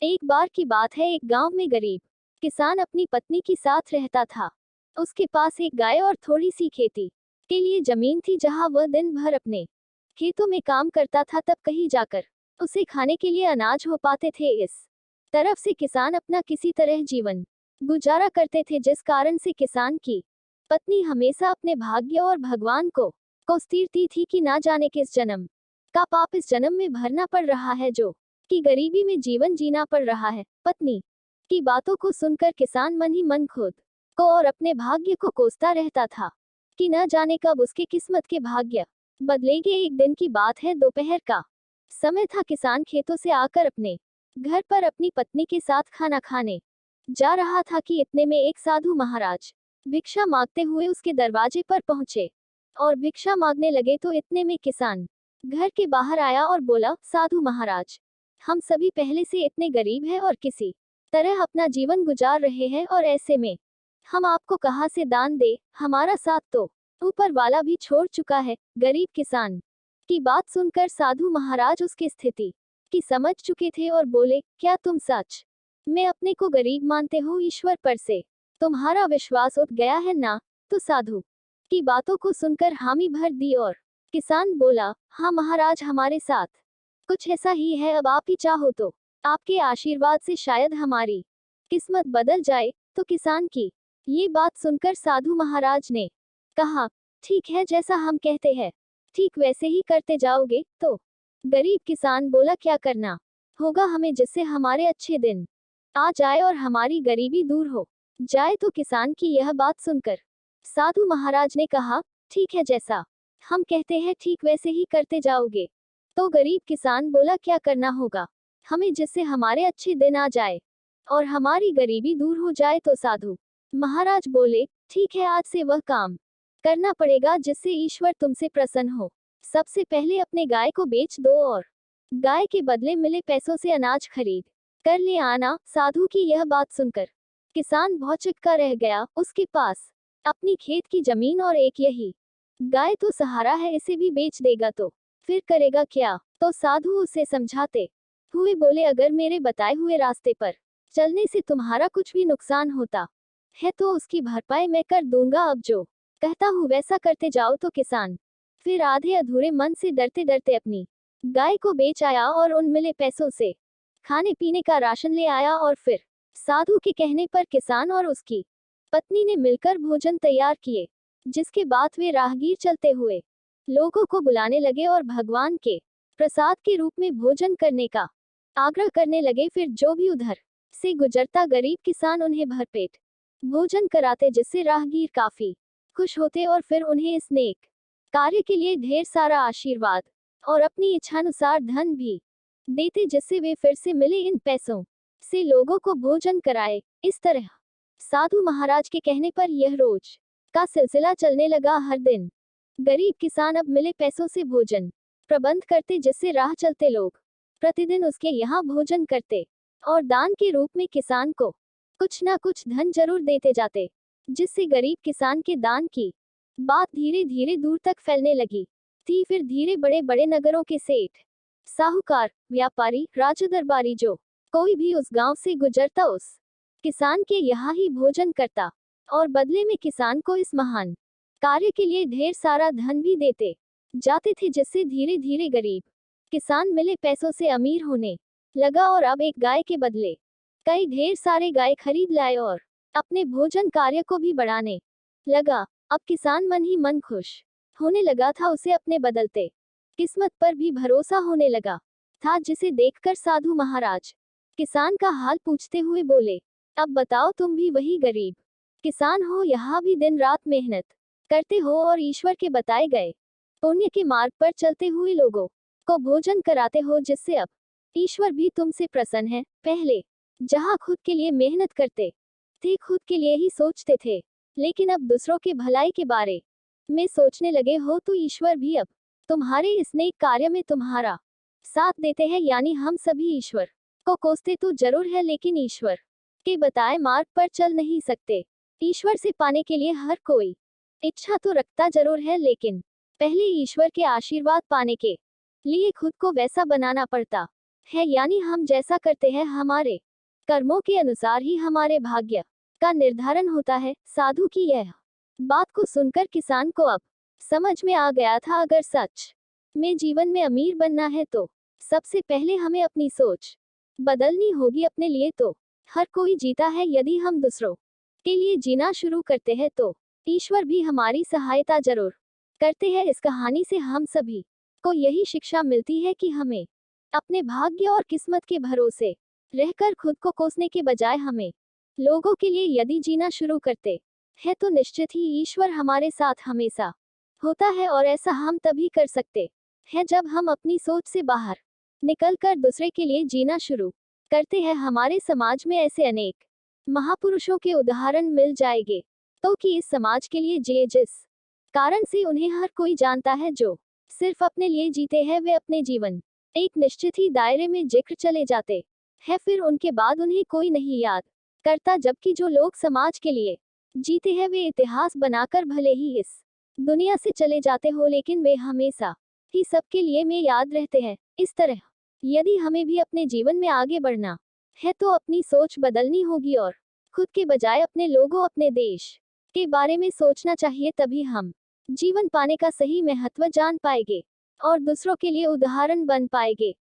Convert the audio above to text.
एक बार की बात है, एक गांव में गरीब किसान अपनी पत्नी के साथ रहता था। उसके पास एक गाय और थोड़ी सी खेती के लिए जमीन थी, जहां वह दिन भर अपने खेतों में काम करता था। तब कहीं जाकर उसे खाने के लिए अनाज हो पाते थे। इस तरफ से किसान अपना किसी तरह जीवन गुजारा करते थे, जिस कारण से किसान की पत्नी हमेशा अपने भाग्य और भगवान को कोसतीरती थी कि ना जाने किस जन्म का पाप इस जन्म में भरना पड़ रहा है, जो कि गरीबी में जीवन जीना पड़ रहा है। पत्नी की बातों को सुनकर किसान मन ही मन खुद को और अपने भाग्य को कोसता रहता था कि न जाने कब उसके किस्मत के भाग्य बदलेंगे। एक दिन की बात है, दोपहर का समय था। किसान खेतों से आकर अपने घर पर अपनी पत्नी के साथ खाना खाने जा रहा था कि इतने में एक साधु महाराज भिक्षा मांगते हुए उसके दरवाजे पर पहुंचे और भिक्षा मांगने लगे। तो इतने में किसान घर के बाहर आया और बोला, साधु महाराज, हम सभी पहले से इतने गरीब हैं और किसी तरह अपना जीवन गुजार रहे हैं, और ऐसे में हम आपको कहां से दान दे, हमारा साथ तो ऊपर वाला भी छोड़ चुका है। गरीब किसान की बात सुनकर साधु महाराज उसकी स्थिति की समझ चुके थे और बोले, क्या तुम सच में अपने को गरीब मानते हो? ईश्वर पर से तुम्हारा विश्वास उठ गया है ना? तो साधु की बातों को सुनकर हामी भर दी और किसान बोला, हाँ महाराज, हमारे साथ कुछ ऐसा ही है। अब आप ही चाहो तो आपके आशीर्वाद से शायद हमारी किस्मत बदल जाए। तो किसान की ये बात सुनकर साधु महाराज ने कहा, ठीक है, जैसा हम कहते हैं ठीक वैसे ही करते जाओगे। तो गरीब किसान बोला, क्या करना होगा हमें जिससे हमारे अच्छे दिन आ जाए और हमारी गरीबी दूर हो जाए? तो किसान की यह बात सुनकर साधु महाराज ने कहा, ठीक है, जैसा हम कहते हैं ठीक वैसे ही करते जाओगे। तो गरीब किसान बोला, क्या करना होगा हमें जिससे हमारे अच्छे दिन आ जाए और हमारी गरीबी दूर हो जाए? तो साधु महाराज बोले, ठीक है, आज से वह काम करना पड़ेगा जिससे ईश्वर तुमसे प्रसन्न हो। सबसे पहले अपने गाय को बेच दो और गाय के बदले मिले पैसों से अनाज खरीद कर ले आना। साधु की यह बात सुनकर किसान भौचक्का रह गया। उसके पास अपनी खेत की जमीन और एक यही गाय तो सहारा है, इसे भी बेच देगा तो फिर करेगा क्या? तो साधु उसे समझाते हुए बोले, अगर मेरे बताए हुए रास्ते पर चलने से तुम्हारा कुछ भी नुकसान होता है तो उसकी भरपाई मैं कर दूंगा। अब जो कहता हूँ वैसा करते जाओ। तो किसान फिर आधे अधूरे मन से डरते डरते अपनी गाय को बेच आया और उन मिले पैसों से खाने पीने का राशन ले आया। और फिर साधु के कहने पर किसान और उसकी पत्नी ने मिलकर भोजन तैयार किए, जिसके बाद वे राहगीर चलते हुए लोगों को बुलाने लगे और भगवान के प्रसाद के रूप में भोजन करने का आग्रह करने लगे। फिर जो भी उधर से गुजरता गरीब किसान उन्हें भरपेट भोजन कराते, जिससे राहगीर काफी खुश होते और फिर उन्हें इस नेक कार्य के लिए ढेर सारा आशीर्वाद और अपनी इच्छानुसार धन भी देते, जिससे वे फिर से मिले इन पैसों से लोगों को भोजन कराए। इस तरह साधु महाराज के कहने पर यह रोज का सिलसिला चलने लगा। हर दिन गरीब किसान अब मिले पैसों से भोजन प्रबंध करते, जिससे राह चलते लोग प्रतिदिन उसके यहाँ भोजन करते और दान के रूप में किसान को कुछ ना कुछ धन जरूर देते जाते, जिससे गरीब किसान के दान की बात धीरे धीरे दूर तक फैलने लगी थी। फिर धीरे बड़े बड़े नगरों के सेठ, साहूकार, व्यापारी, राजा दरबारी, जो कोई भी उस गांव से गुजरता उस किसान के यहाँ ही भोजन करता और बदले में किसान को इस महान कार्य के लिए ढेर सारा धन भी देते जाते थे, जिससे धीरे धीरे गरीब किसान मिले पैसों से अमीर होने लगा और अब एक गाय के बदले कई ढेर सारे गाय खरीद लाए और अपने भोजन कार्य को भी बढ़ाने लगा। अब किसान मन ही मन खुश होने लगा था। उसे अपने बदलते किस्मत पर भी भरोसा होने लगा था, जिसे देखकर साधु महाराज किसान का हाल पूछते हुए बोले, अब बताओ, तुम भी वही गरीब किसान हो, यहाँ भी दिन रात मेहनत करते हो और ईश्वर के बताए गए पुण्य के मार्ग पर चलते हुए लोगों को भोजन कराते हो, जिससे अब ईश्वर भी तुमसे प्रसन्न है। पहले जहाँ खुद के लिए मेहनत करते थे, खुद के लिए ही सोचते थे, लेकिन अब दूसरों के भलाई के बारे में सोचने लगे हो, तो ईश्वर भी अब तुम्हारे इस नेक कार्य में तुम्हारा साथ देते हैं। यानी हम सभी ईश्वर को कोसते तो जरूर है, लेकिन ईश्वर के बताए मार्ग पर चल नहीं सकते। ईश्वर से पाने के लिए हर कोई इच्छा तो रखता जरूर है, लेकिन पहले ईश्वर के आशीर्वाद पाने के लिए खुद को वैसा बनाना पड़ता है, यानी हम जैसा करते हैं हमारे कर्मों के अनुसार ही हमारे भाग्य का निर्धारण होता है। साधु की यह बात को सुनकर किसान को अब समझ में आ गया था, अगर सच में जीवन में अमीर बनना है तो सबसे पहले हमें अपनी सोच बदलनी होगी अपने लिए। तो हर कोई जीता है, यदि हम दूसरों के लिए जीना शुरू करते हैं तो ईश्वर भी हमारी सहायता जरूर करते हैं। इस कहानी से हम सभी को यही शिक्षा मिलती है कि हमें अपने भाग्य और किस्मत के भरोसे रहकर खुद को कोसने के बजाय हमें लोगों के लिए यदि जीना शुरू करते हैं तो निश्चित ही ईश्वर हमारे साथ हमेशा होता है। और ऐसा हम तभी कर सकते हैं जब हम अपनी सोच से बाहर निकलकर दूसरे के लिए जीना शुरू करते हैं। हमारे समाज में ऐसे अनेक महापुरुषों के उदाहरण मिल जाएंगे तो कि इस समाज के लिए जिए, जिस कारण से उन्हें हर कोई जानता है, जो सिर्फ अपने लिए जीते हैं, वे अपने जीवन एक निश्चित ही दायरे में जिक्र चले जाते हैं, फिर उनके बाद उन्हें कोई नहीं याद करता। जबकि जो लोग समाज के लिए जीते हैं वे इतिहास बनाकर भले ही इस दुनिया से चले जाते हो, लेकिन वे हमेशा ही सबके लिए में याद रहते हैं। इस तरह यदि हमें भी अपने जीवन में आगे बढ़ना है तो अपनी सोच बदलनी होगी और खुद के बजाय अपने लोगों, अपने देश के बारे में सोचना चाहिए। तभी हम जीवन पाने का सही महत्व जान पाएंगे और दूसरों के लिए उदाहरण बन पाएंगे।